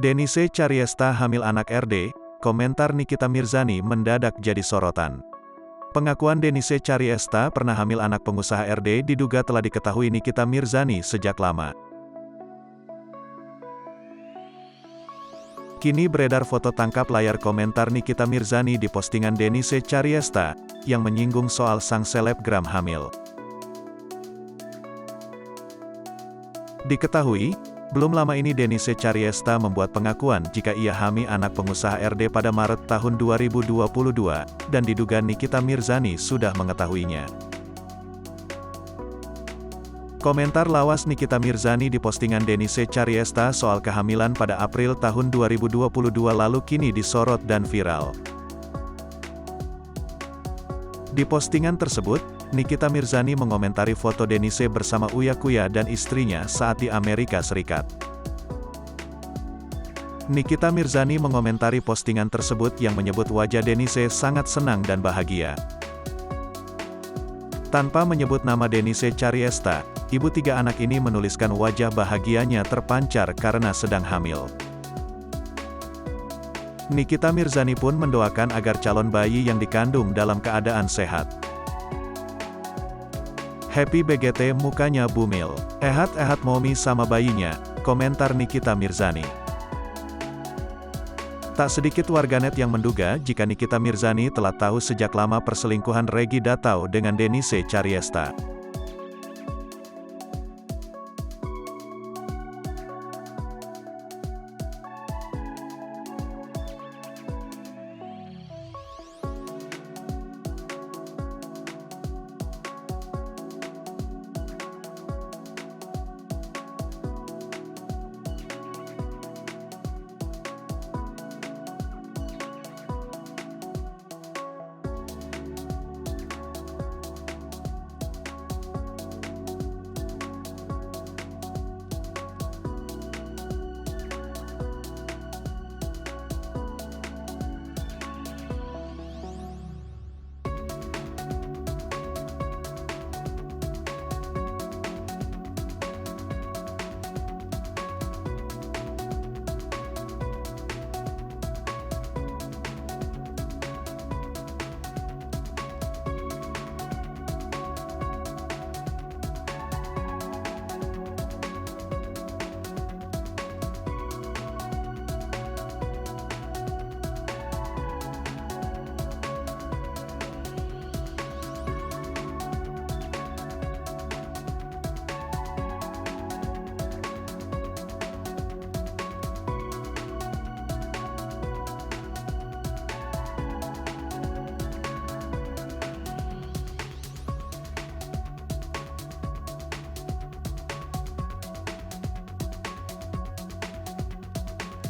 Denise Chariesta hamil anak RD, komentar Nikita Mirzani mendadak jadi sorotan. Pengakuan Denise Chariesta pernah hamil anak pengusaha RD diduga telah diketahui Nikita Mirzani sejak lama. Kini beredar foto tangkap layar komentar Nikita Mirzani di postingan Denise Chariesta, yang menyinggung soal sang selebgram hamil. Diketahui, belum lama ini Denise Chariesta membuat pengakuan jika ia hamil anak pengusaha RD pada Maret tahun 2022, dan diduga Nikita Mirzani sudah mengetahuinya. Komentar lawas Nikita Mirzani di postingan Denise Chariesta soal kehamilan pada April tahun 2022 lalu kini disorot dan viral. Di postingan tersebut, Nikita Mirzani mengomentari foto Denise bersama Uya Kuya dan istrinya saat di Amerika Serikat. Nikita Mirzani mengomentari postingan tersebut yang menyebut wajah Denise sangat senang dan bahagia. Tanpa menyebut nama Denise Chariesta, ibu tiga anak ini menuliskan wajah bahagianya terpancar karena sedang hamil. Nikita Mirzani pun mendoakan agar calon bayi yang dikandung dalam keadaan sehat. Happy BGT mukanya bumil. Ehat-ehat momi sama bayinya, komentar Nikita Mirzani. Tak sedikit warganet yang menduga jika Nikita Mirzani telah tahu sejak lama perselingkuhan Reggy Datau dengan Denise Chariesta.